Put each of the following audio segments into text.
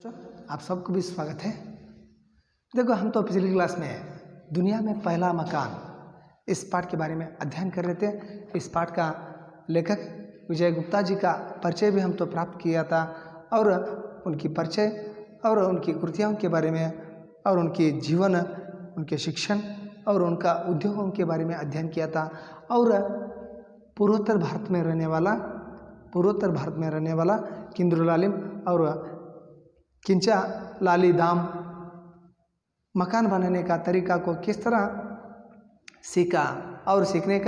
आप सबको भी स्वागत है। देखो, हम तो पिछली क्लास में दुनिया में पहला मकान इस पाठ के बारे में अध्ययन कर रहे थे। इस पाठ का लेखक विजय गुप्ता जी का परिचय भी हम तो प्राप्त किया था और उनकी परिचय और उनकी कृतियों के बारे में और उनकी जीवन, उनके शिक्षण और उनका उद्योगों के बारे में अध्ययन किया था। और पूर्वोत्तर भारत में रहने वाला किंद्रू लालिम और किंचा लाली दाम मकान बनाने का तरीका को किस तरह सीखा और सीखने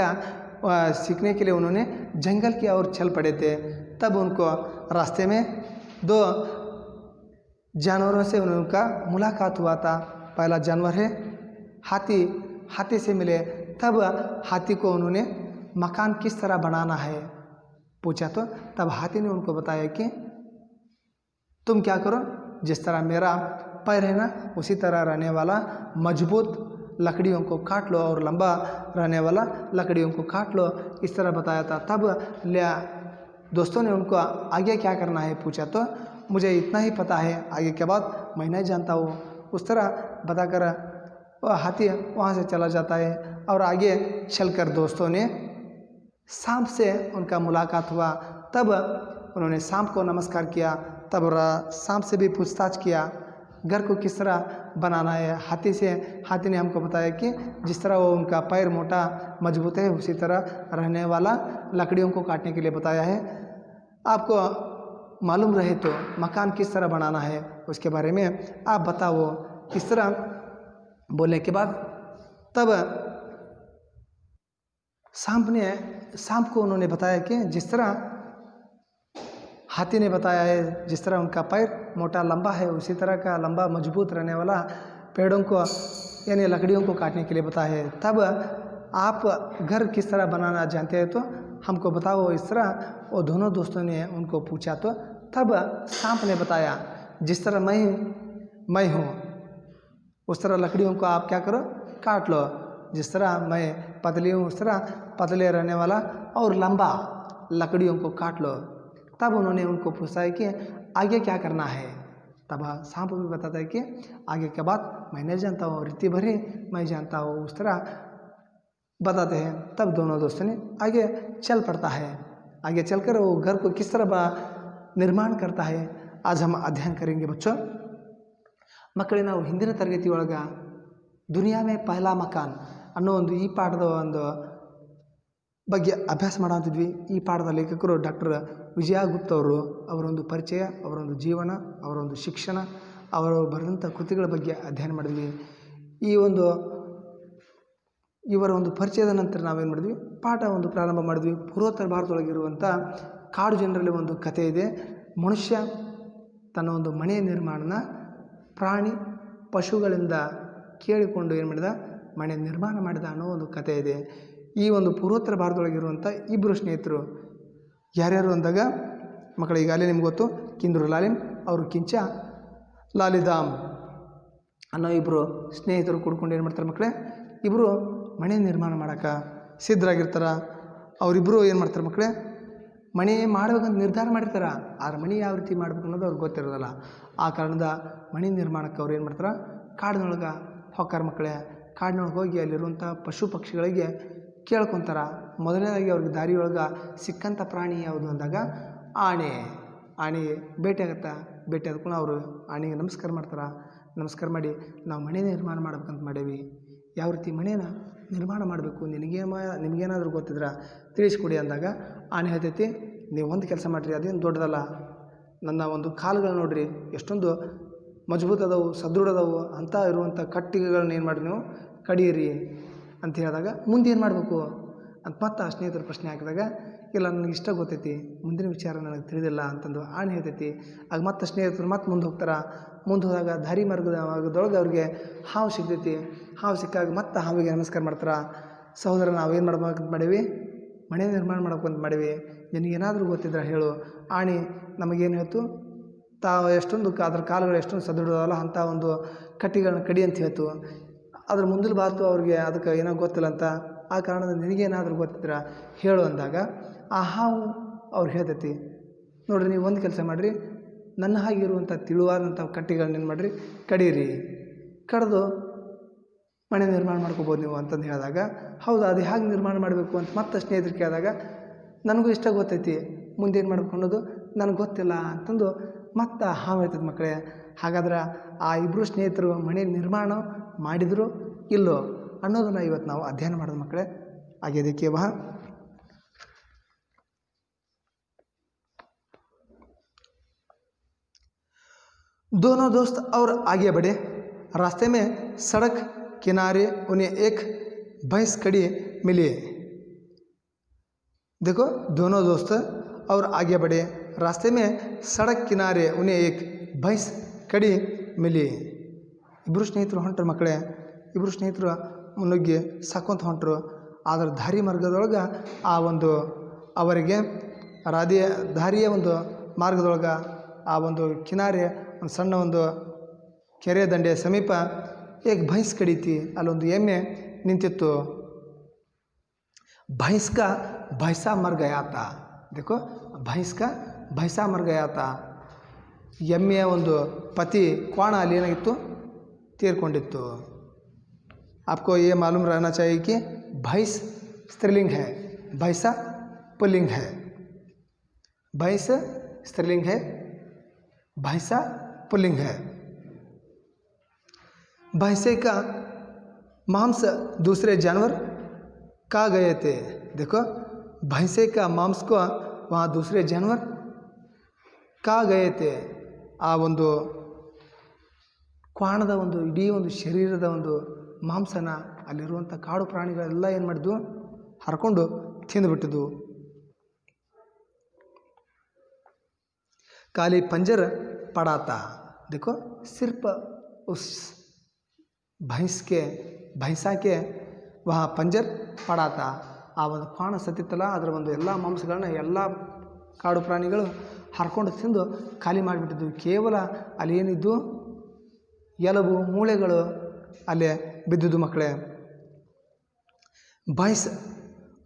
के लिए उन्होंने जंगल की ओर चल पड़े थे। तब उनको रास्ते में दो जानवरों से उनका मुलाकात हुआ था। पहला जानवर है हाथी। हाथी से मिले, तब हाथी को उन्होंने मकान किस तरह बनाना है पूछा, तो तब हाथी ने उनको बताया कि तुम क्या करो, जिस तरह मेरा पैर है ना उसी तरह रहने वाला मजबूत लकड़ियों को काट लो और लंबा रहने वाला लकड़ियों को काट लो, इस तरह बताया था। तब दोस्तों ने उनको आगे क्या करना है पूछा, तो मुझे इतना ही पता है, आगे के बाद मैं नहीं जानता हूँ, उस तरह बताकर वह हाथी वहाँ से चला जाता है। और आगे चलकर दोस्तों ने सांप से उनका मुलाकात हुआ। तब उन्होंने सांप को नमस्कार किया। तब सांप से भी पूछताछ किया घर को किस तरह बनाना है। हाथी ने हमको बताया कि जिस तरह वो उनका पैर मोटा मजबूत है उसी तरह रहने वाला लकड़ियों को काटने के लिए बताया है। आपको मालूम रहे तो मकान किस तरह बनाना है उसके बारे में आप बताओ, इस तरह बोलने के बाद तब सांप को उन्होंने बताया कि जिस तरह हाथी ने बताया है, जिस तरह उनका पैर मोटा लंबा है उसी तरह का लंबा मजबूत रहने वाला पेड़ों को यानी लकड़ियों को काटने के लिए बताया है। तब आप घर किस तरह बनाना जानते हैं तो हमको बताओ, इस तरह वो दोनों दोस्तों ने उनको पूछा। तो तब सांप ने बताया, जिस तरह मैं हूँ उस तरह लकड़ियों को आप क्या करो, काट लो। जिस तरह मैं पतली हूँ उस तरह पतले रहने वाला और लंबा लकड़ियों को काट लो। तब उन्होंने उनको पूछा है कि आगे क्या करना है। तब सांप भी बताता है कि आगे के बाद मैं नहीं जानता हूँ, रीति भरी मैं जानता हूँ, उस तरह बताते हैं। तब दोनों दोस्तों ने आगे चल पड़ता है। आगे चलकर वो घर को किस तरह निर्माण करता है आज हम अध्ययन करेंगे बच्चों। ಮಕ್ಕಳೇ, ನಾವು ಹಿಂದಿನ ತರಗತಿ ಒಳಗ ದುನಿಯಾ ಮೇ ಪಹಲಾ ಮಕಾನ್ ಅನ್ನೋ ಈ ಪಾಠದ ಬಗ್ಗೆ ಅಭ್ಯಾಸ ಮಾಡ್ತಿದ್ವಿ। ಈ ಪಾಠದ ಲೇಖಕರು ಡಾಕ್ಟರ್ ವಿಜಯ ಗುಪ್ತ ಅವರೊಂದು ಪರಿಚಯ, ಅವರೊಂದು ಜೀವನ, ಅವರೊಂದು ಶಿಕ್ಷಣ, ಅವರು ಬರೆದಂಥ ಕೃತಿಗಳ ಬಗ್ಗೆ ಅಧ್ಯಯನ ಮಾಡಿದ್ವಿ। ಇವರ ಒಂದು ಪರಿಚಯದ ನಂತರ ನಾವೇನು ಮಾಡಿದ್ವಿ, ಪಾಠ ಪ್ರಾರಂಭ ಮಾಡಿದ್ವಿ। ಪೂರ್ವೋತ್ತರ ಭಾರತದೊಳಗಿರುವಂಥ ಕಾಡು ಜನರಲ್ಲಿ ಒಂದು ಕಥೆ ಇದೆ। ಮನುಷ್ಯ ತನ್ನ ಮನೆಯ ನಿರ್ಮಾಣನ ಪ್ರಾಣಿ ಪಶುಗಳಿಂದ ಕೇಳಿಕೊಂಡು ಏನು ಮಾಡಿದ, ಮನೆ ನಿರ್ಮಾಣ ಮಾಡಿದ ಅನ್ನೋ ಒಂದು ಕಥೆ ಇದೆ। ಈ ಪೂರ್ವೋತ್ತರ ಭಾರತದೊಳಗಿರುವಂಥ ಇಬ್ಬರು ಸ್ನೇಹಿತರು ಯಾರ್ಯಾರು ಅಂದಾಗ ಮಕ್ಕಳು ಈಗಾಗಲೇ ನಿಮ್ಗೆ ಗೊತ್ತು, ಕಿಂದ್ರೂ ಲಾಲಿಮ್ ಅವರು ಕಿಂಚಾ ಲಾಲಿದಾಮ್ ಅನ್ನೋ ಇಬ್ಬರು ಸ್ನೇಹಿತರು ಕೂಡ್ಕೊಂಡು ಏನು ಮಾಡ್ತಾರೆ ಮಕ್ಕಳೇ, ಇಬ್ಬರು ಮನೆ ನಿರ್ಮಾಣ ಮಾಡೋಕ್ಕೆ ಸಿದ್ಧರಾಗಿರ್ತಾರೆ। ಅವರಿಬ್ಬರು ಏನು ಮಾಡ್ತಾರೆ ಮಕ್ಕಳೇ, ಮನೆ ಮಾಡ್ಬೇಕಂತ ನಿರ್ಧಾರ ಮಾಡಿರ್ತಾರೆ, ಆದ್ರೆ ಮನೆ ಯಾವ ರೀತಿ ಮಾಡ್ಬೇಕು ಅನ್ನೋದು ಅವ್ರಿಗೆ ಗೊತ್ತಿರೋದಿಲ್ಲ। ಆ ಕಾರಣದ ಮನೆ ನಿರ್ಮಾಣಕ್ಕೆ ಅವ್ರು ಏನು ಮಾಡ್ತಾರೆ, ಕಾಡಿನೊಳಗೆ ಹೊಕ್ಕಾರ ಮಕ್ಕಳೇ। ಕಾಡಿನೊಳಗೆ ಹೋಗಿ ಅಲ್ಲಿರುವಂಥ ಪಶು ಪಕ್ಷಿಗಳಿಗೆ ಕೇಳ್ಕೊತಾರೆ। ಮೊದಲನೇದಾಗಿ ಅವ್ರಿಗೆ ದಾರಿಯೊಳಗೆ ಸಿಕ್ಕಂಥ ಪ್ರಾಣಿ ಯಾವುದು ಅಂದಾಗ ಆನೆ ಭೇಟಿ ಆದ್ಕೊಂಡು ಅವರು ಆನೆಗೆ ನಮಸ್ಕಾರ ಮಾಡ್ತಾರೆ। ನಮಸ್ಕಾರ ಮಾಡಿ ನಾವು ಮನೆ ನಿರ್ಮಾಣ ಮಾಡ್ಬೇಕಂತ ಮಾಡೀವಿ, ಯಾವ ರೀತಿ ಮನೇನ ನಿರ್ಮಾಣ ಮಾಡಬೇಕು ನಿಮಗೇನಾದರೂ ಗೊತ್ತಿದ್ರೆ ತಿಳಿಸ್ಕೊಡಿ ಅಂದಾಗ ಆನೆ ಹೇಳ್ತೈತಿ, ನೀವು ಒಂದು ಕೆಲಸ ಮಾಡಿರಿ, ಅದೇನು ದೊಡ್ಡದಲ್ಲ, ನನ್ನ ಕಾಲುಗಳು ನೋಡ್ರಿ ಎಷ್ಟೊಂದು ಮಜಬೂತ್ ಅದಾವು, ಸದೃಢ ಅದಾವು, ಅಂತ ಇರುವಂಥ ಕಟ್ಟಿಗೆಗಳನ್ನ ಏನು ಮಾಡಿರಿ ನೀವು ಕಡಿಯಿರಿ ಅಂತ ಹೇಳಿದಾಗ ಮುಂದೆ ಏನು ಮಾಡಬೇಕು ಅಂತ ಮತ್ತೆ ಆ ಸ್ನೇಹಿತರು ಪ್ರಶ್ನೆ ಹಾಕಿದಾಗ, ಇಲ್ಲ ನನಗೆ ಇಷ್ಟ ಗೊತ್ತೈತಿ, ಮುಂದಿನ ವಿಚಾರ ನನಗೆ ತಿಳಿದಿಲ್ಲ ಅಂತಂದು ಆನೆ ಹೇಳ್ತೈತಿ। ಆಗ ಮತ್ತೆ ಸ್ನೇಹಿತರು ಮತ್ತೆ ಮುಂದೆ ಹೋಗ್ತಾರೆ। ಮುಂದೆ ಹೋದಾಗ ದಾರಿ ಮಾರ್ಗದೊಳಗೆ ಅವ್ರಿಗೆ ಹಾವು ಸಿಗ್ತೈತಿ। ಹಾವು ಸಿಕ್ಕಾಗ ಮತ್ತೆ ಹಾವಿಗೆ ನಮಸ್ಕಾರ ಮಾಡ್ತಾರೆ, ಸಹೋದರ ನಾವೇನು ಮಾಡ್ಬೇಕಂತ ಮಾಡೀವಿ, ಮನೆ ನಿರ್ಮಾಣ ಮಾಡ್ಬೇಕಂತ ಮಾಡೀವಿ, ನಿನಗೇನಾದರೂ ಗೊತ್ತಿದ್ರೆ ಹೇಳು। ಆನೆ ನಮಗೇನು ಹೇಳ್ತು, ಎಷ್ಟೊಂದು ಅದ್ರ ಕಾಲುಗಳು ಎಷ್ಟೊಂದು ಸದೃಢವಲ್ಲ ಅಂಥ ಕಟ್ಟಿಗಳನ್ನ ಕಡಿ ಅಂತ ಹೇಳ್ತು। ಅದ್ರ ಮುಂದಿನ ಬಾತು ಅವ್ರಿಗೆ ಅದಕ್ಕೆ ಏನೋ ಗೊತ್ತಿಲ್ಲ ಅಂತ, ಆ ಕಾರಣದ ನಿನಗೇನಾದರೂ ಗೊತ್ತಿದ್ರೆ ಹೇಳು ಅಂದಾಗ ಆ ಹಾವು ಅವ್ರು ಹೇಳ್ತೈತಿ, ನೋಡಿರಿ ನೀವು ಒಂದು ಕೆಲಸ ಮಾಡಿರಿ, ನನ್ನ ಹಾಗಿರುವಂಥ ತಿಳುವಾದಂಥ ಕಟ್ಟಿಗಳನ್ನ ಏನು ಮಾಡಿರಿ, ಕಡೀರಿ, ಕಡಿದು ಮನೆ ನಿರ್ಮಾಣ ಮಾಡ್ಕೋಬೋದು ನೀವು ಅಂತಂದು ಹೇಳಿದಾಗ, ಹೌದು ಅದು ಹೇಗೆ ನಿರ್ಮಾಣ ಮಾಡಬೇಕು ಅಂತ ಮತ್ತೆ ಸ್ನೇಹಿತರು ಕೇಳಿದಾಗ, ನನಗೂ ಇಷ್ಟ ಗೊತ್ತೈತಿ, ಮುಂದೇನು ಮಾಡ್ಬೇಕು ಅನ್ನೋದು ನನಗೆ ಗೊತ್ತಿಲ್ಲ ಅಂತಂದು ಮತ್ತೆ ಹಾವೈತದ ಮಕ್ಕಳೇ. ಹಾಗಾದ್ರೆ ಆ ಇಬ್ಬರು ಸ್ನೇಹಿತರು ಮನೆ ನಿರ್ಮಾಣ ಮಾಡಿದ್ರು ಇಲ್ಲೋ ಅನ್ನೋದನ್ನು ಇವತ್ತು ನಾವು ಅಧ್ಯಯನ ಮಾಡೋದು ಮಕ್ಕಳೇ. आगे देखिए वहाँ दोनों दोस्त और आगे बढ़े। रास्ते में सड़क किनारे उन्हें एक भैंस खड़ी मिली। देखो, दोनों दोस्त और आगे बढ़े, रास्ते में सड़क किनारे उन्हें एक भैंस खड़ी मिली। ಇಬ್ಬರು ಸ್ನೇಹಿತರು ಹೊಂಟರು ಮಕ್ಕಳೇ. ಇಬ್ಬರು ಸ್ನೇಹಿತರು ಮುನ್ನುಗ್ಗಿ ಸಾಕೊಂತ ಹೊಂಟರು. ಆದರೆ ದಾರಿ ಮಾರ್ಗದೊಳಗೆ ಆ ಒಂದು ಅವರಿಗೆ ದಾರಿಯ ಒಂದು ಮಾರ್ಗದೊಳಗೆ ಆ ಒಂದು ಕಿನಾರೆ ಒಂದು ಸಣ್ಣ ಒಂದು ಕೆರೆ ದಂಡೆಯ ಸಮೀಪ ಏಕ್ ಭೈಂಸ್ ಕಡೀತಿ, ಅಲ್ಲೊಂದು ಎಮ್ಮೆ ನಿಂತಿತ್ತು. भैंस का भैंसा मर गया था। देखो, भैंस का भैंसा मर गया था। ಎಮ್ಮೆಯ ಒಂದು ಪತಿ ಕ್ವಾಣ ಅಲ್ಲಿ ಏನಾಗಿತ್ತು, ತೀರ್ಕೊಂಡಿತ್ತು. आपको ये मालूम रहना चाहिए कि भैंस स्त्रीलिंग है, भैंसा पुल्लिंग है। भैंस स्त्रीलिंग है, भैंसा पुल्लिंग है। भैंसे का मांस दूसरे जानवर खा गए थे। देखो, भैंसे का मांस को वहाँ दूसरे जानवर खा गए थे। ಆ ಒಂದು ಕ್ವಾಣದ ಒಂದು ಇಡೀ ಒಂದು ಶರೀರದ ಒಂದು ಮಾಂಸನ ಅಲ್ಲಿರುವಂಥ ಕಾಡು ಪ್ರಾಣಿಗಳೆಲ್ಲ ಏನು ಮಾಡಿದ್ವು, ಹರ್ಕೊಂಡು ತಿಂದುಬಿಟ್ಟಿದ್ವು. ಖಾಲಿ पंजर पड़ा था। देखो, सिर्फ उस भैंसा के वहाँ पंजर पड़ा था। ಆ ಒಂದು ಕ್ವಾಣ ಸತ್ತಿತ್ತಲ್ಲ, ಅದರ ಒಂದು ಎಲ್ಲ ಮಾಂಸಗಳನ್ನ ಎಲ್ಲ ಕಾಡು ಪ್ರಾಣಿಗಳು ಹರ್ಕೊಂಡು ತಿಂದು ಖಾಲಿ ಮಾಡಿಬಿಟ್ಟಿದ್ವು. ಕೇವಲ ಅಲ್ಲಿ ಏನಿದ್ದು ಎಲುಬು ಮೂಳೆಗಳು ಅಲ್ಲೇ ಬಿದ್ದಿದ್ದು ಮಕ್ಕಳೇ. भैंस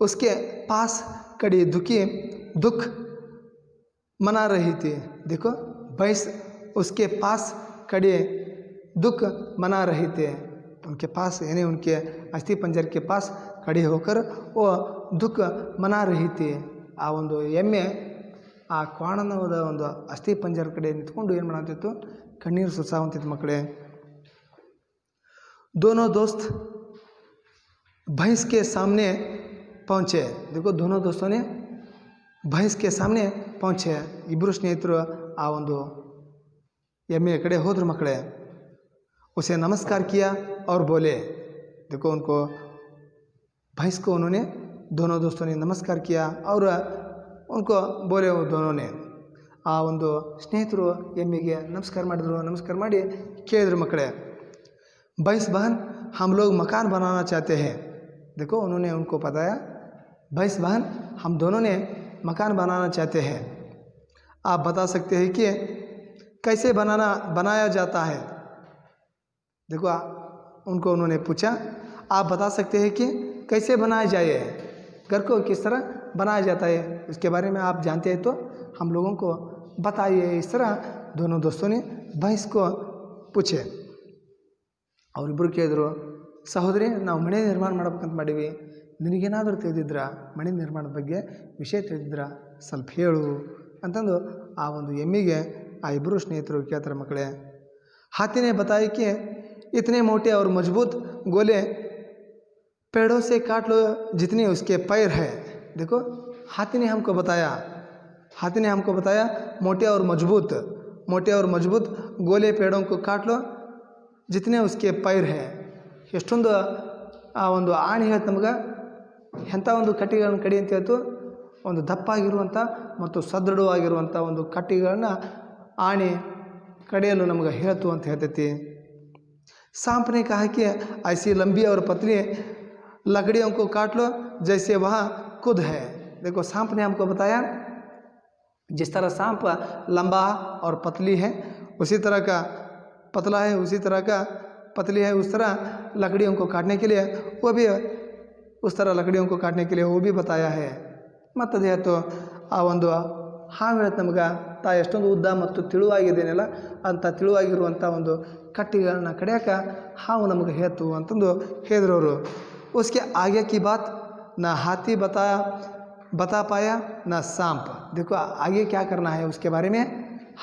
उसके पास खड़ी दुख मना रही थी। देखो, भैंस उसके पास खड़ी दुख मना रही थे। उनके पास यानी उनके अस्थि पंजर के पास खड़ी होकर वो दुख मना रही थी। ಆ ಒಂದು ಎಮ್ಮೆ ಆ ಕ್ವಾಣನ ಒಂದು ಅಸ್ಥಿ ಪಂಜರ ಕಡೆ ನಿಂತ್ಕೊಂಡು ಏನು ಮಾಡತ್ತಿತ್ತು, ಕಣ್ಣೀರು ಸುರಿಸಾವಂತಿತ್ತು ಮಕ್ಕಳೇ. दोनों दोस्त भैंस के सामने पहुँचे। देखो, दोनों दोस्तों ने भैंस के सामने पहुँचे। ಇಬ್ಬರು ಸ್ನೇಹಿತರು ಆ ಒಂದು ಎಮ್ಮೆಯ ಕಡೆ ಹೋದ್ರು ಮಕ್ಕಳೇ. उसे नमस्कार किया और बोले। देखो, उनको भैंस को उन्होंने दोनों दोस्तों ने नमस्कार किया और उनको बोले वो दोनों ने। ಆ ಒಂದು ಸ್ನೇಹಿತರು ಎಮ್ಮೆಗೆ ನಮಸ್ಕಾರ ಮಾಡಿದ್ರು. ನಮಸ್ಕಾರ ಮಾಡಿ ಕೇಳಿದ್ರು ಮಕ್ಕಳೇ, भैंस बहन, हम लोग मकान बनाना चाहते हैं। देखो, उन्होंने उनको बताया, भैंस बहन, हम दोनों ने मकान बनाना चाहते हैं। आप बता सकते हैं कि कैसे बनाया जाता है। देखो, उनको उन्होंने पूछा, आप बता सकते हैं कि कैसे बनाया जाए, घर को किस तरह बनाया जाता है, इसके बारे में आप जानते हैं तो हम लोगों को बताइए। इस तरह दोनों दोस्तों ने भैंस को पूछे। ಅವರಿಬ್ಬರು ಕೇಳಿದ್ರು, ಸಹೋದರಿ, ನಾವು ಮನೆ ನಿರ್ಮಾಣ ಮಾಡ್ಬೇಕಂತ ಮಾಡೀವಿ, ನಿನಗೇನಾದರೂ ತಿಳಿದಿದ್ರ, ಮನೆ ನಿರ್ಮಾಣದ ಬಗ್ಗೆ ವಿಷಯ ತಿಳಿದಿದ್ರ ಸ್ವಲ್ಪ ಹೇಳು ಅಂತಂದು ಆ ಒಂದು ಎಮ್ಮಿಗೆ ಆ ಇಬ್ಬರು ಸ್ನೇಹಿತರು ಕೇಳ್ತಾರೆ ಮಕ್ಕಳೇ. हाथी ने बताया कि इतने मोटे और मजबूत गोले पेड़ों से काट लो जितने उसके पैर है। देखो, हाथी ने हमको बताया मोटे और मजबूत गोले पेड़ों को काट लो जितने उसके पैर है। ಎಷ್ಟೊಂದು ಆ ಒಂದು ಆಣಿ ಹೇಳ್ತು ನಮ್ಗೆ, ಎಂಥ ಒಂದು ಕಟ್ಟಿಗೆಗಳನ್ನ ಕಡಿ ಅಂತ ಹೇಳ್ತು, ಒಂದು ದಪ್ಪಾಗಿರುವಂಥ ಮತ್ತು ಸದೃಢವಾಗಿರುವಂಥ ಒಂದು ಕಟ್ಟಿಗೆಗಳನ್ನ ಆಣಿ ಕಡಿಯಲು ನಮ್ಗೆ ಹೇಳ್ತು ಅಂತ ಹೇಳ್ತೈತಿ. सांप ने कहा कि ऐसी लंबी और पतली लकड़ियों को काट लो जैसे वहाँ खुद है। देखो, सांप ने हमको बताया, जिस तरह सांप लंबा और पतली है उसी तरह का पतला है, उसी तरह का पतली है, उस तरह लकड़ियों को काटने के लिए वो भी उस तरह लकड़ियों को काटने के लिए वो भी बताया है। ಮತ್ತದೇ तो ಆ ಒಂದು ಹಾವು ಹೇಳುತ್ತೆ ನಮ್ಗೆ ತಾ ಎಷ್ಟೊಂದು ಉದ್ದ ಮತ್ತು ತಿಳುವಾಗಿದ್ದೇನಲ್ಲ ಅಂತ ತಿಳುವಾಗಿರುವಂಥ ಒಂದು ಕಟ್ಟಿಗಳನ್ನ ಕಡಿಯೋಕೆ ಹಾವು ನಮಗೆ ಹೇತು ಅಂತಂದು ಹೇಳಿದ್ರು ಅವರು. उसके आगे की बात ना हाथी बता पाया ना सांप. देखो आगे क्या करना है उसके बारे में.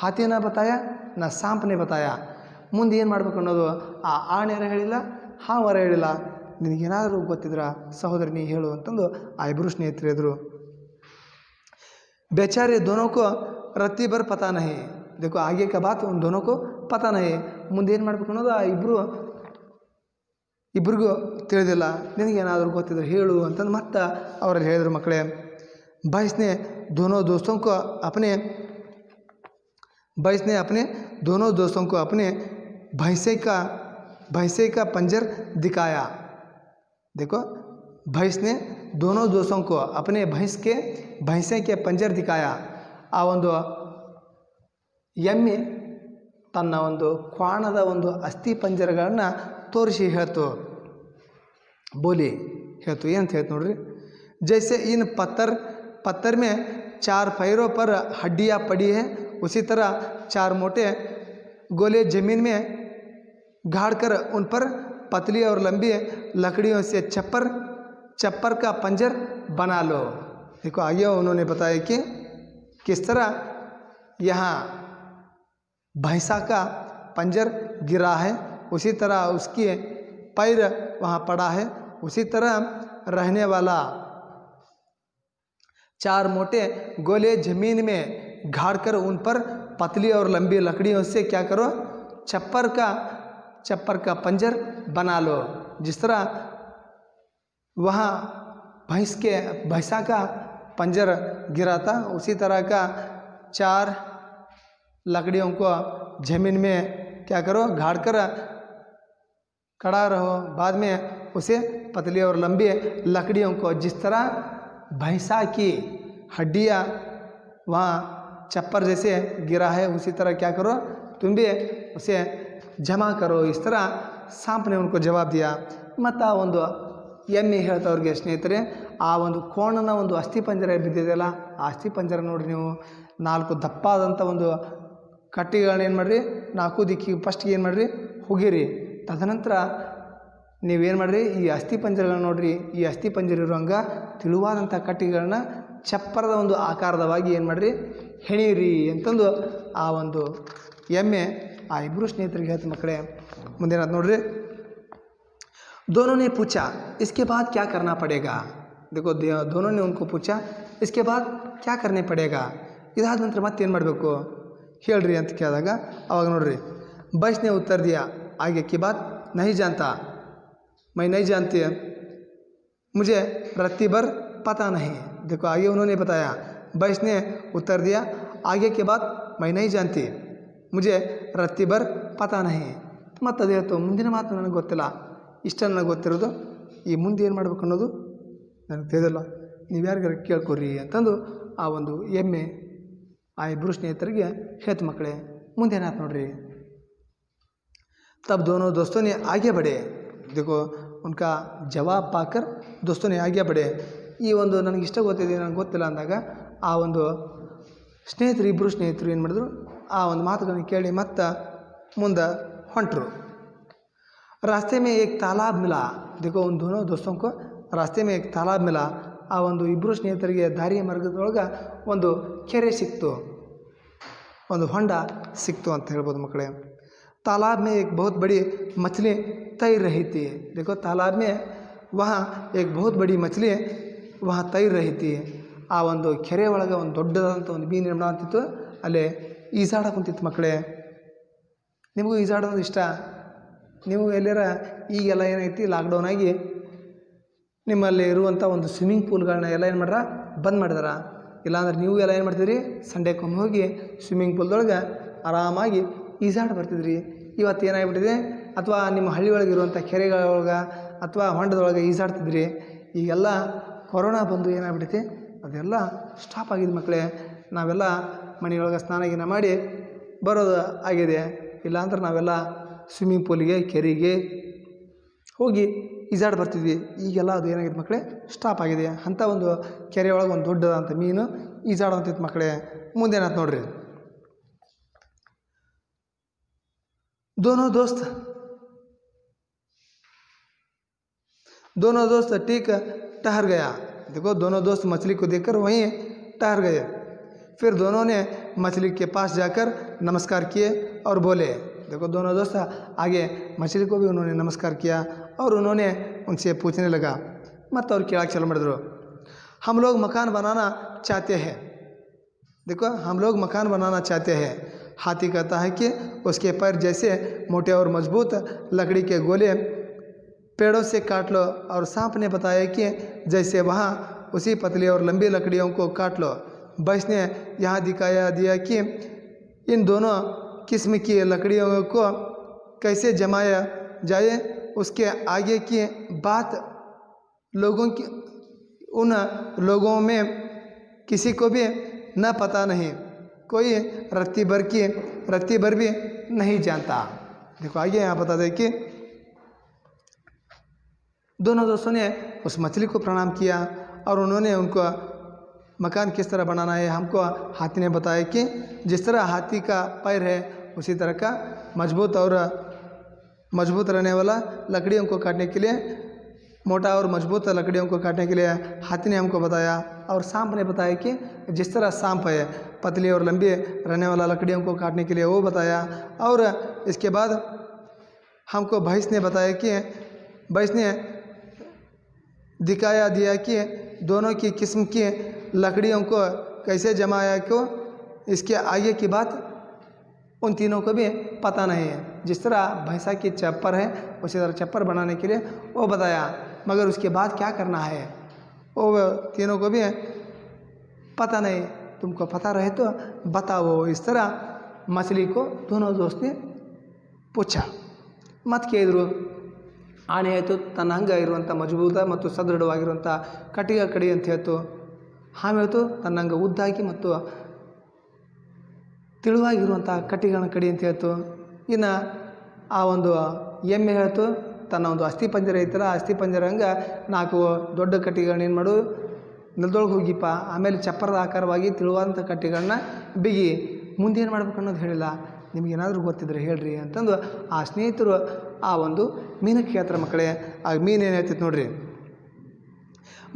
हाथी ना बताया ना सांप ने बताया. ಮುಂದೆ ಏನು ಮಾಡಬೇಕು ಅನ್ನೋದು ಆ ಆಣೆಯರ ಹೇಳಿಲ್ಲ, ಹಾವರ ಹೇಳಿಲ್ಲ. ನಿನಗೇನಾದರೂ ಗೊತ್ತಿದ್ರ ಸಹೋದರಿ ನೀ ಹೇಳು ಅಂತಂದು ಆ ಇಬ್ಬರು ಸ್ನೇಹಿತರು ಎದುರು. बेचारे दोनों को रत्ती भर पता नहीं. देखो आगे का बात उन दोनों को पता नहीं. ಮುಂದೆ ಏನು ಮಾಡಬೇಕು ಅನ್ನೋದು ಆ ಇಬ್ಬರಿಗೂ ತಿಳಿದಿಲ್ಲ. ನಿನಗೇನಾದರೂ ಗೊತ್ತಿದ್ರೆ ಹೇಳು ಅಂತಂದು ಮತ್ತೆ ಅವರಲ್ಲಿ ಹೇಳಿದ್ರು. ಮಕ್ಕಳೇ, भैंस ने दोनों दोस्तों को अपने भैंसे का पंजर दिखाया. देखो भैंस ने दोनों दोस्तों को अपने भैंसे के पंजर दिखाया. ಆ ಒಂದು ಎಮ್ಮೆ ತನ್ನ ಒಂದು ಕ್ವಾಣದ ಒಂದು ಅಸ್ಥಿ ಪಂಜರಗಳನ್ನು ತೋರಿಸಿ ಹೇಳ್ತು. ಬೋಲಿ ಹೇಳ್ತು. ಏನಂತ ಹೇಳ್ತು ನೋಡ್ರಿ. जैसे इन पत्थर में 4 पैरों पर हड्डियाँ पड़ी है, उसी तरह 4 मोटे गोले जमीन में गाड़ कर उन पर पतली और लंबी लकड़ियों से चप्पर का पंजर बना लो. देखो आगे उन्होंने बताया कि किस तरह यहाँ भैंसा का पंजर गिरा है, उसी तरह उसकी पैर वहाँ पड़ा है, उसी तरह रहने वाला 4 मोटे गोले जमीन में गाड़ कर उन पर पतली और लंबी लकड़ियों से क्या करो, चप्पर का पंजर बना लो. जिस तरह वहाँ भैंसा का पंजर गिरा था, उसी तरह का 4 लकड़ियों को जमीन में क्या करो, गाड़ कर खड़ा रहो. बाद में उसे पतली और लंबी लकड़ियों को जिस तरह भैंसा की हड्डियाँ वहाँ चप्पर जैसे गिरा है, उसी तरह क्या करो, तुम भी उसे जमा करो. इस तरह सांप ने उनको जवाब दिया. ಮತ್ತು ಆ ಒಂದು ಎಮ್ಮೆ ಹೇಳ್ತವ್ರಿಗೆ ಸ್ನೇಹಿತರೆ, ಆ ಒಂದು ಕೋಣನ ಒಂದು ಅಸ್ಥಿಪಂಜರ ಬಿದ್ದಿದೆಯಲ್ಲ, ಆ ಅಸ್ಥಿಪಂಜರ ನೋಡ್ರಿ ನೀವು 4 ದಪ್ಪಾದಂಥ ಒಂದು ಕಟ್ಟಿಗಳನ್ನ ಏನು ಮಾಡಿರಿ, 4 ದಿಕ್ಕಿಗೆ ಫಸ್ಟ್ಗೆ ಏನು ಮಾಡಿರಿ, ಹುಗಿರಿ. ತದನಂತರ ನೀವೇನು ಮಾಡಿರಿ, ಈ ಅಸ್ಥಿಪಂಜರಗಳನ್ನ ನೋಡ್ರಿ. ಈ ಅಸ್ಥಿಪಂಜರ ಇರುವಂಗೆ ತಿಳುವಾದಂಥ ಕಟ್ಟಿಗಳನ್ನ ಚಪ್ಪರದ ಒಂದು ಆಕಾರದವಾಗಿ ಏನು ಮಾಡಿರಿ, ಹೆಣೀರಿ ಅಂತಂದು ಆ ಒಂದು ಎಮ್ಮೆ ಆ ಇಬ್ಬರು ಸ್ನೇಹಿತರಿಗೆ ಹೇಳ್ತು. ಮಕ್ಕಳೇ, ಮುಂದೇನಾದ್ರು ನೋಡ್ರಿ. दोनों ने पूछा इसके बाद क्या करना पड़ेगा. देखो दोनों ने उनको पूछा इसके बाद क्या करने पड़ेगा. ಇದಾದ ನಂತರ ಮತ್ತೇನು ಮಾಡಬೇಕು ಹೇಳ್ರಿ ಅಂತ ಕೇಳಿದಾಗ ಅವಾಗ ನೋಡ್ರಿ, भैंस ने उत्तर दिया आगे की बात नहीं जानता, मैं नहीं जानती, मुझे रत्ती भर पता नहीं. देखो आगे उन्होंने बताया, भैंस ने उत्तर दिया आगे की बात मैं नहीं जानती, मुझे रत्ती भर पता नहीं. ಮತ್ತು ಅದು ಹೇಳ್ತು, ಮುಂದಿನ ಮಾತು ನನಗೆ ಗೊತ್ತಿಲ್ಲ, ಇಷ್ಟ ನನಗೆ ಗೊತ್ತಿರೋದು, ಈ ಮುಂದೆ ಏನು ಮಾಡ್ಬೇಕು ಅನ್ನೋದು ನನಗೆ ತಿಳಿದಿಲ್ಲ, ನೀವು ಯಾರಿಗಾರ ಕೇಳ್ಕೊರಿ ಅಂತಂದು ಆ ಒಂದು ಎಮ್ಮೆ ಆ ಇಬ್ಬರು ಸ್ನೇಹಿತರಿಗೆ ಹೇಳ್ತು. ಮಕ್ಕಳೇ, ಮುಂದೆ ಏನಾಯ್ತು ನೋಡ್ರಿ. तब दोनों दोस्तों ने आगे बढ़े. देखो उनका जवाब पाकर दोस्तों ने आगे बढ़े. ಈ ಒಂದು ನನಗೆ ಇಷ್ಟ ಗೊತ್ತಿದೆ, ನನಗೆ ಗೊತ್ತಿಲ್ಲ ಅಂದಾಗ ಆ ಒಂದು ಇಬ್ಬರು ಸ್ನೇಹಿತರು ಏನು ಮಾಡಿದ್ರು, ಆ ಒಂದು ಮಾತುಗಳನ್ನ ಕೇಳಿ ಮತ್ತೆ ಮುಂದೆ ಹೊಂಟರು. रास्ते में एक तालाब मिला. देखो उन दोनों दोस्तों को रास्ते में एक तालाब मिला. ಆ ಒಂದು ಇಬ್ಬರು ಸ್ನೇಹಿತರಿಗೆ ದಾರಿಯ ಮಾರ್ಗದೊಳಗೆ ಒಂದು ಕೆರೆ ಸಿಕ್ತು, ಒಂದು ಹೊಂಡ ಸಿಕ್ತು ಅಂತ ಹೇಳ್ಬೋದು. ಮಕ್ಕಳೇ, तालाब में एक बहुत बड़ी मछली तैर रही थी. देखो तालाब में वहाँ एक बहुत बड़ी मछली वहाँ तैर रही थी. ಆ ಒಂದು ಕೆರೆ ಒಳಗೆ ಒಂದು ದೊಡ್ಡದಾದಂಥ ಒಂದು ಮೀನು ನಿರ್ಮಾಣ ಆಗ್ತಿತ್ತು, ಅಲ್ಲೇ ಈಜಾಡ ಕುಂತಿತ್ತು. ಮಕ್ಕಳೇ, ನಿಮಗೂ ಈಜಾಡೋದು ಇಷ್ಟ. ನೀವು ಎಲ್ಲಾರ ಈಗೆಲ್ಲ ಏನೈತಿ, ಲಾಕ್ಡೌನ್ ಆಗಿ ನಿಮ್ಮಲ್ಲಿ ಇರುವಂಥ ಒಂದು ಸ್ವಿಮ್ಮಿಂಗ್ ಪೂಲ್ಗಳನ್ನ ಎಲ್ಲ ಏನು ಮಾಡ್ಯಾರ, ಬಂದ್ ಮಾಡಿದಾರ. ಇಲ್ಲಾಂದ್ರೆ ನೀವು ಎಲ್ಲ ಏನು ಮಾಡ್ತಿದ್ರಿ, ಸಂಡೇಕೊಮ್ಮೆ ಹೋಗಿ ಸ್ವಿಮ್ಮಿಂಗ್ ಪೂಲ್ದೊಳಗೆ ಆರಾಮಾಗಿ ಈಜಾಡಿ ಬರ್ತಿದ್ರಿ. ಇವತ್ತು ಏನಾಗ್ಬಿಟ್ಟಿದೆ, ಅಥವಾ ನಿಮ್ಮ ಹಳ್ಳಿ ಒಳಗೆ ಇರುವಂಥ ಕೆರೆಗಳೊಳಗೆ ಅಥವಾ ಹೊಂಡದೊಳಗೆ ಈಜಾಡ್ತಿದ್ರಿ. ಈಗೆಲ್ಲ ಕೊರೋನಾ ಬಂದು ಏನಾಗ್ಬಿಟ್ಟೈತಿ, ಅದೆಲ್ಲ ಸ್ಟಾಪ್ ಆಗಿದೆ. ಮಕ್ಕಳೇ, ನಾವೆಲ್ಲ ಮನೆಯೊಳಗೆ ಸ್ನಾನ ಗಿನ ಮಾಡಿ ಬರೋದು ಆಗಿದೆ. ಇಲ್ಲಾಂದ್ರೆ ನಾವೆಲ್ಲ ಸ್ವಿಮ್ಮಿಂಗ್ ಪೂಲಿಗೆ, ಕೆರೆಗೆ ಹೋಗಿ ಈಜಾಡಿ ಬರ್ತಿದ್ವಿ. ಈಗೆಲ್ಲ ಅದು ಏನಾಗಿದೆ ಮಕ್ಕಳೇ, ಸ್ಟಾಪ್ ಆಗಿದೆ. ಅಂಥ ಒಂದು ಕೆರೆ ಒಳಗೆ ಒಂದು ದೊಡ್ಡದಂಥ ಮೀನು ಈಜಾಡುವಂಥದ್ದು ಮಕ್ಕಳೇ. ಮುಂದೇನಾಯ್ತು ನೋಡ್ರಿ. दोनों दोस्त ठीक ठहर गया। देखो दोनों दोस्त मछली को देखकर वहीं ठहर गए। फिर दोनों ने मछली के पास जाकर नमस्कार किए और बोले। देखो दोनों दोस्त आगे मछली को भी उन्होंने नमस्कार किया और उन्होंने उनसे पूछने लगा, मत और क्या चल मर्दरो, हम लोग मकान बनाना चाहते हैं। देखो हम लोग मकान बनाना चाहते हैं। हाथी कहता है कि उसके पैर जैसे मोटे और मजबूत लकड़ी के गोले पेड़ों से काट लो। और सांप ने बताया कि जैसे वहाँ उसी पतली और लंबी लकड़ियों को काट लो। भैंस ने यहाँ दिखाया दिया कि इन दोनों किस्म की लकड़ियों को कैसे जमाया जाए। उसके आगे की बात उन लोगों में किसी को भी न पता नहीं, कोई रत्ती भर भी नहीं जानता। देखो आगे यहाँ बता दें कि दोनों दोस्तों ने उस मछली को प्रणाम किया और उन्होंने उनको मकान किस तरह बनाना है हमको हाथी ने बताया कि जिस तरह हाथी का पैर है उसी तरह का मजबूत रहने वाला लकड़ियों को काटने के लिए, मोटा और मजबूत लकड़ियों को काटने के लिए हाथी ने हमको बताया। और सांप ने बताया कि जिस तरह सांप है पतली और लंबी रहने वाला लकड़ियों को काटने के लिए वो बताया। और इसके बाद हमको भैंस ने बताया कि भैंस ने दिखाया दिया कि दोनों की किस्म की लकड़ियों को कैसे जमाया क्यों, इसके आगे की बात उन तीनों को भी पता नहीं है। जिस तरह भैंसा की चप्पर है उसी तरह चप्पर बनाने के लिए वो बताया, मगर उसके बाद क्या करना है वो तीनों को भी पता नहीं। तुमको पता रहे तो बताओ। इस तरह मछली को दोनों दोस्त ने पूछा। मत ಕೇಳಿದ್ರು ಆನೆ ಆಯಿತು ತನ್ನ ಹಂಗೆ ಇರುವಂಥ ಮಜಬೂತ ಮತ್ತು ಸದೃಢವಾಗಿರುವಂಥ ಕಟ್ಟಿಗೆ ಕಡಿ ಅಂತ ಹೇಳ್ತು. ಆಮೇಲೆ ತನ್ನ ಹಂಗೆ ಉದ್ದಾಗಿ ಮತ್ತು ತಿಳುವಾಗಿರುವಂಥ ಕಟ್ಟಿಗೆಗಳನ್ನ ಕಡಿ ಅಂತ ಹೇಳ್ತು. ಇನ್ನು ಆ ಒಂದು ಎಮ್ಮೆ ಹೇಳ್ತು ತನ್ನ ಒಂದು ಅಸ್ಥಿ ಪಂಜರ ಐತಲ್ಲ ಅಸ್ಥಿ ಪಂಜರ ಹಂಗೆ 4 ದೊಡ್ಡ ಕಟ್ಟಿಗೆಗಳನ್ನ ಏನು ಮಾಡು ನೆಲದೊಳಗೆ ಹೋಗಿಪ್ಪ, ಆಮೇಲೆ ಚಪ್ಪರದ ಆಕಾರವಾಗಿ ತಿಳುವಾದಂಥ ಕಟ್ಟಿಗೆಗಳನ್ನ ಬಿಗಿ. ಮುಂದೇನು ಮಾಡ್ಬೇಕು ಅನ್ನೋದು ಹೇಳಿಲ್ಲ. ನಿಮಗೇನಾದರೂ ಗೊತ್ತಿದ್ರೆ ಹೇಳ್ರಿ ಅಂತಂದು ಆ ಸ್ನೇಹಿತರು ಆ ಒಂದು ಮೀನಕ್ಕೆ ಹೇಳ್ತಾರೆ ಮಕ್ಕಳೇ. ಆ ಮೀನು ಏನು ಹೇಳ್ತಿತ್ತು ನೋಡ್ರಿ.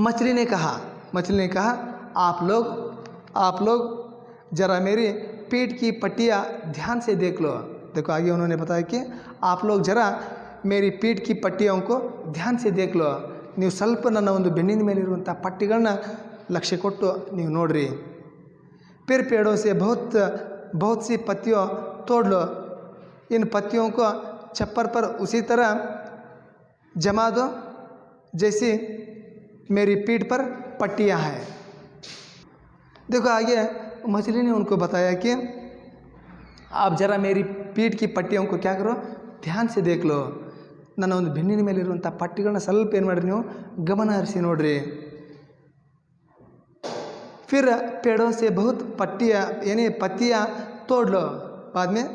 मछली ने कहा आप लोग ज़रा मेरी पीठ की पट्टियाँ ध्यान से देख लो। देखो आगे उन्होंने बताया कि आप लोग ज़रा मेरी पीठ की पट्टियों को ध्यान से देख लो। ನೀವು ಸ್ವಲ್ಪ ನನ್ನ ಒಂದು ಬೆನ್ನಿನ ಮೇಲೆ ಇರುವಂಥ ಪಟ್ಟಿಗಳನ್ನ ಲಕ್ಷ್ಯ ಕೊಟ್ಟು ನೀವು ನೋಡ್ರಿ. फिर पेड़ों से बहुत सी पत्तियों तोड़ लो। इन पत्तियों को छप्पर पर उसी तरह जमा दो जैसी मेरी पीठ पर पट्टियाँ हैं। देखो आगे मछली ने उनको बताया कि आप ज़रा मेरी पीठ की पट्टियों को क्या करो ध्यान से देख लो। ನನ್ನ ಒಂದು ಬೆನ್ನಿನ ಮೇಲೆ ಇರುವಂಥ ಪಟ್ಟಿಗಳನ್ನ ಸ್ವಲ್ಪ ಏನು ಮಾಡಿರಿ ನೀವು ಗಮನ ಹರಿಸಿ ನೋಡ್ರಿ. फिर पेड़ों से बहुत पत्तियाँ तोड़ लो। बाद में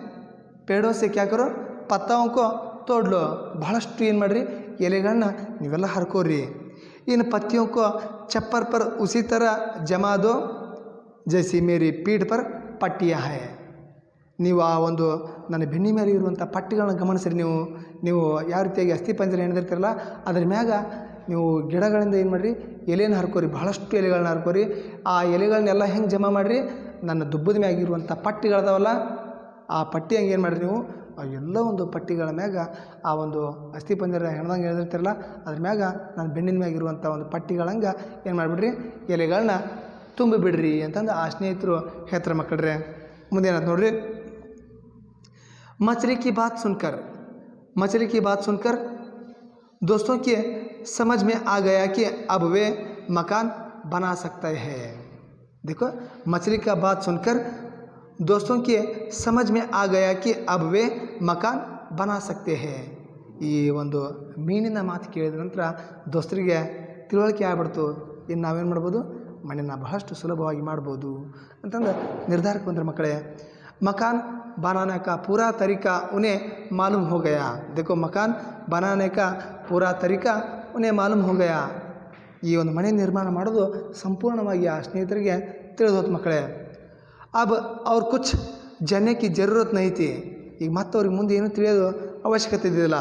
पेड़ों से क्या करो पत्ताओं को तोड़ लो। ಬಹಳಷ್ಟು ಏನು ಮಾಡಿರಿ ಎಲೆಗಳನ್ನ ನೀವೆಲ್ಲ ಹರ್ಕೋರಿ. इन पत्तियों को छप्पर पर उसी तरह जमा दो जैसी मेरी पीठ पर पट्टियाँ है। ನೀವು ಆ ಒಂದು ನನ್ನ ಬೆನ್ನಿ ಮೇಲೆ ಇರುವಂಥ ಪಟ್ಟಿಗಳನ್ನ ಗಮನಿಸಿರಿ. ನೀವು ಯಾವ ರೀತಿಯಾಗಿ ಅಸ್ಥಿ ಪಂಜರ ಹೆಣ್ದಿರ್ತೀರಲ್ಲ ಅದ್ರ ಮ್ಯಾಗ ನೀವು ಗಿಡಗಳಿಂದ ಏನು ಮಾಡಿರಿ ಎಲೆಯನ್ನು ಹರ್ಕೋರಿ. ಬಹಳಷ್ಟು ಎಲೆಗಳನ್ನ ಹರ್ಕೋರಿ. ಆ ಎಲೆಗಳನ್ನೆಲ್ಲ ಹೆಂಗೆ ಜಮಾ ಮಾಡಿರಿ ನನ್ನ ದುಬ್ಬದ ಮ್ಯಾಗಿರುವಂಥ ಪಟ್ಟಿಗಳದಾವಲ್ಲ ಆ ಪಟ್ಟಿ ಹಂಗೆ ಏನು ಮಾಡಿರಿ ನೀವು ಆ ಎಲ್ಲ ಒಂದು ಪಟ್ಟಿಗಳ ಮ್ಯಾಗ ಆ ಒಂದು ಅಸ್ಥಿ ಪಂಜರ ಹೆಣ್ದಂಗೆ ಹೇಳಿರ್ತಿರಲ್ಲ ಅದ್ರ ಮ್ಯಾಗ ನನ್ನ ಬೆನ್ನಿನ ಮ್ಯಾಗಿರುವಂಥ ಒಂದು ಪಟ್ಟಿಗಳಂಗೆ ಏನು ಮಾಡಿಬಿಡ್ರಿ ಎಲೆಗಳನ್ನ ತುಂಬಿಬಿಡ್ರಿ ಅಂತಂದು ಆ ಸ್ನೇಹಿತರು ಹೇಳ್ತಾರೆ ಮಕ್ಕಳ್ರೆ. ಮುಂದೇನಾಯ್ತು ನೋಡ್ರಿ. मछली की बात सुनकर दोस्तों के समझ में आ गया कि अब वे मकान बना सकते हैं। देखो मछली का बात सुनकर दोस्तों के समझ में आ गया कि अब वे मकान बना सकते हैं. ಈ ಒಂದು ಮೀನಿನ ಮಾತು ಕೇಳಿದ ನಂತರ ದೋಸ್ತರಿಗೆ ತಿಳುವಳಿಕೆ ಆಗ್ಬಿಡ್ತು. ಇನ್ನು ನಾವೇನು ಮಾಡ್ಬೋದು ಮನೆಯನ್ನು ಬಹಳಷ್ಟು ಸುಲಭವಾಗಿ ಮಾಡ್ಬೋದು ಅಂತಂದು ನಿರ್ಧಾರಕ್ಕೆ ಬಂದ್ರೆ ಮಕ್ಕಳೇ. मकान बनाने का पूरा तरीका उन्हें मालूम हो गया। देखो, मकान बनाने का पूरा तरीका उन्हें मालूम हो गया। ಈ ಒಂದು ಮನೆ ನಿರ್ಮಾಣ ಮಾಡೋದು ಸಂಪೂರ್ಣವಾಗಿ ಆ ಸ್ನೇಹಿತರಿಗೆ ತಿಳಿದೋತು ಮಕ್ಕಳೇ. अब और कुछ जानने की ज़रूरत नहीं थी. ಈಗ ಮತ್ತೆ ಅವ್ರಿಗೆ ಮುಂದೆ ಏನು ತಿಳಿಯೋದು ಅವಶ್ಯಕತೆ ಇದ್ದಿಲ್ಲ.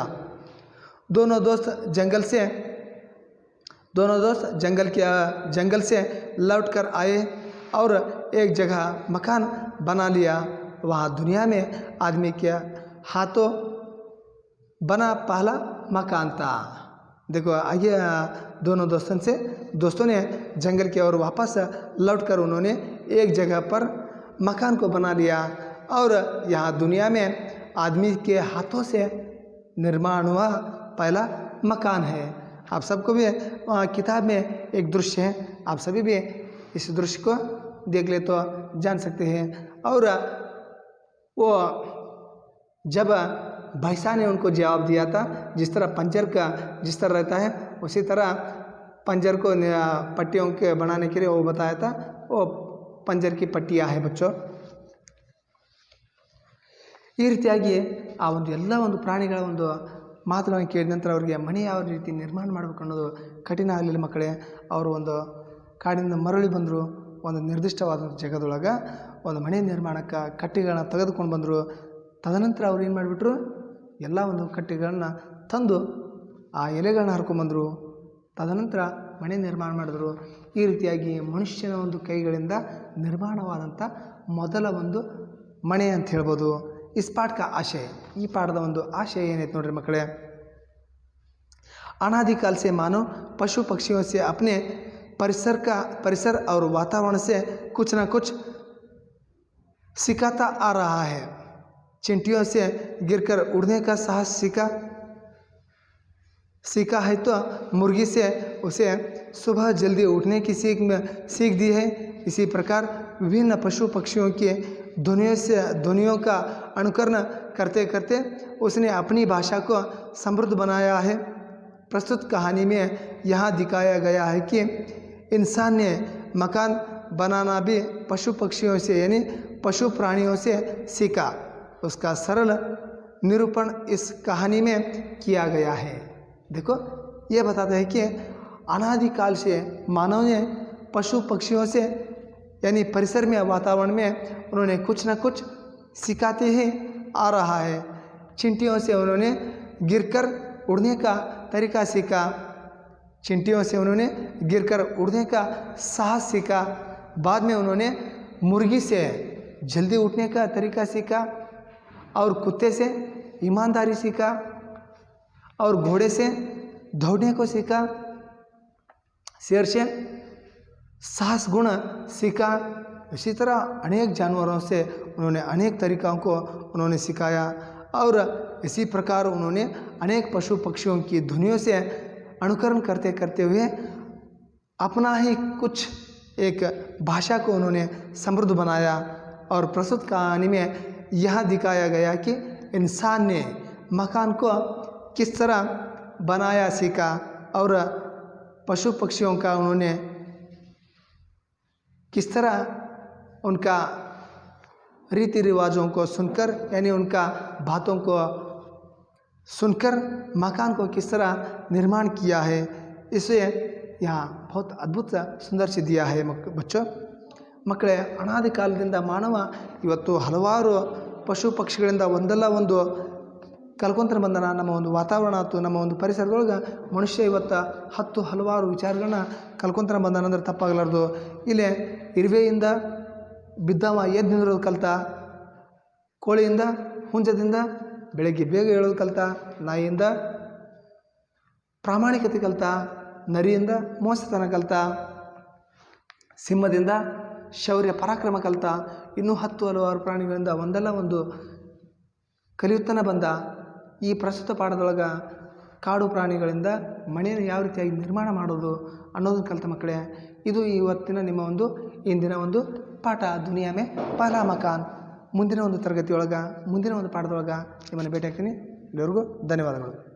दोनों दोस्त जंगल से लौट कर आए और एक जगह मकान बना लिया. वहाँ दुनिया में आदमी के हाथों बना पहला मकान था. देखो, आगे दोस्तों ने जंगल की ओर वापस लौट कर उन्होंने एक जगह पर मकान को बना लिया और यहाँ दुनिया में आदमी के हाथों से निर्माण हुआ पहला मकान है. आप सबको भी किताब में एक दृश्य है, आप सभी भी इस दृश्य को देख ले तो जान सकते हैं. और वो जब भैंसा ने उनको जवाब दिया था, जिस तरह पंजर का जिस तरह रहता है उसी तरह पंजर को पट्टियों के बनाने के लिए वो बताया था. वो पंजर की पट्टियाँ है बच्चों. ಈ ರೀತಿಯಾಗಿ ಆ ಒಂದು ಎಲ್ಲ ಒಂದು ಪ್ರಾಣಿಗಳ ಒಂದು ಮಾತುಗಳನ್ನು ಕೇಳಿದ ನಂತರ ಅವರಿಗೆ ಮನೆ ಯಾವ ರೀತಿ ನಿರ್ಮಾಣ ಮಾಡಬೇಕು ಅನ್ನೋದು ಕಠಿಣ ಆಗಲಿಲ್ಲ ಮಕ್ಕಳೇ. ಅವರು ಒಂದು ಕಾಡಿನಿಂದ ಮರಳಿ ಬಂದರು. ಒಂದು ನಿರ್ದಿಷ್ಟವಾದ ಜಾಗದೊಳಗೆ ಒಂದು ಮನೆ ನಿರ್ಮಾಣಕ್ಕೆ ಕಟ್ಟಿಗೆಗಳನ್ನ ತೆಗೆದುಕೊಂಡು ಬಂದರು. ತದನಂತರ ಅವ್ರು ಏನು ಮಾಡಿಬಿಟ್ರು, ಎಲ್ಲ ಒಂದು ಕಟ್ಟಿಗೆಗಳನ್ನ ತಂದು ಆ ಎಲೆಗಳನ್ನ ಹರ್ಕೊಂಬಂದರು. ತದನಂತರ ಮನೆ ನಿರ್ಮಾಣ ಮಾಡಿದ್ರು. ಈ ರೀತಿಯಾಗಿ ಮನುಷ್ಯನ ಒಂದು ಕೈಗಳಿಂದ ನಿರ್ಮಾಣವಾದಂಥ ಮೊದಲ ಒಂದು ಮನೆ ಅಂತ ಹೇಳ್ಬೋದು. इस पाठ का आशय, ಈ ಪಾಠದ ಒಂದು ಆಶಯ ಏನೈತೆ ನೋಡ್ರಿ ಮಕ್ಕಳೇ. अनादिकाल से मानव पशु पक्षियों से अपने परिसर और वातावरण से कुछ ना कुछ सिखाता आ रहा है. चींटियों से गिरकर उड़ने का साहस सीखा है तो मुर्गी से उसे सुबह जल्दी उठने की सीख दी है. इसी प्रकार विभिन्न पशु पक्षियों के ध्वनियों का अनुकरण करते करते उसने अपनी भाषा को समृद्ध बनाया है. प्रस्तुत कहानी में यहाँ दिखाया गया है कि इंसान ने मकान बनाना भी पशु पक्षियों से यानी पशु प्राणियों से सीखा. उसका सरल निरूपण इस कहानी में किया गया है. देखो, ये बताता है कि अनादिकाल से मानव ने पशु पक्षियों से यानी परिसर में वातावरण में उन्होंने कुछ न कुछ सिखाते ही आ रहा है. चींटियों से उन्होंने गिरकर उड़ने का तरीका सीखा. चींटियों से उन्होंने गिरकर उड़ने का साहस सीखा. बाद में उन्होंने मुर्गी से जल्दी उठने का तरीका सीखा और कुत्ते से ईमानदारी सीखा और घोड़े से दौड़ने को सीखा. शेर से साहस गुण सीखा. इसी तरह अनेक जानवरों से उन्होंने अनेक तरीक़ों को उन्होंने सिखाया और इसी प्रकार उन्होंने अनेक पशु पक्षियों की ध्वनियों से अनुकरण करते करते हुए अपना ही कुछ एक भाषा को उन्होंने समृद्ध बनाया. और प्रस्तुत कहानी में यह दिखाया गया कि इंसान ने मकान को किस तरह बनाया सीखा और पशु पक्षियों का उन्होंने किस तरह उनका रीति रिवाजों को सुनकर यानी उनका बातों को सुनकर मकान को किस तरह निर्माण किया है. इसे यहाँ बहुत अद्भुत सुंदर से दिया है बच्चों. ಮಕ್ಕಳೇ, ಅನಾದಿ ಕಾಲದಿಂದ ಮಾನವ ಇವತ್ತು ಹಲವಾರು ಪಶು ಪಕ್ಷಿಗಳಿಂದ ಒಂದಲ್ಲ ಒಂದು ಕಲ್ಕೊಂತ ಬಂದನ. ನಮ್ಮ ಒಂದು ವಾತಾವರಣ ಆಯ್ತು, ನಮ್ಮ ಒಂದು ಪರಿಸರದೊಳಗೆ ಮನುಷ್ಯ ಇವತ್ತು ಹಲವಾರು ವಿಚಾರಗಳನ್ನ ಕಲ್ಕೊಂತ ಬಂದಾನ ಅಂದ್ರೆ ತಪ್ಪಾಗಲಾರ್ದು. ಇಲ್ಲೇ ಇರುವೆಯಿಂದ ಬಿದ್ದವ ಎದ್ದು ನಿಂದಿರೋದು ಕಲ್ತ, ಕೋಳಿಯಿಂದ ಹುಂಜದಿಂದ ಬೆಳಗ್ಗೆ ಬೇಗ ಹೇಳೋದು ಕಲ್ತ, ನಾಯಿಯಿಂದ ಪ್ರಾಮಾಣಿಕತೆ ಕಲ್ತ, ನರಿಯಿಂದ ಮೋಸತನ ಕಲ್ತ, ಸಿಂಹದಿಂದ ಶೌರ್ಯ ಪರಾಕ್ರಮ ಕಲ್ತ, ಇನ್ನೂ ಹಲವಾರು ಪ್ರಾಣಿಗಳಿಂದ ಒಂದಲ್ಲ ಒಂದು ಕಲಿಯುತ್ತನ ಬಂದ. ಈ ಪ್ರಸ್ತುತ ಪಾಠದೊಳಗೆ ಕಾಡು ಪ್ರಾಣಿಗಳಿಂದ ಮನೆಯನ್ನು ಯಾವ ರೀತಿಯಾಗಿ ನಿರ್ಮಾಣ ಮಾಡೋದು ಅನ್ನೋದನ್ನು ಕಲಿತ ಮಕ್ಕಳೇ. ಇದು ಇವತ್ತಿನ ನಿಮ್ಮ ಒಂದು ಇಂದಿನ ಒಂದು ಪಾಠ ದುನಿಯಾ ಮೇ ಪಹಲಾ ಮಕಾನ್. ಮುಂದಿನ ಒಂದು ತರಗತಿಯೊಳಗೆ ಮುಂದಿನ ಒಂದು ಪಾಠದೊಳಗೆ ನಿಮ್ಮನ್ನು ಭೇಟಿ ಆಗ್ತೀನಿ. ಎಲ್ಲರಿಗೂ ಧನ್ಯವಾದಗಳು.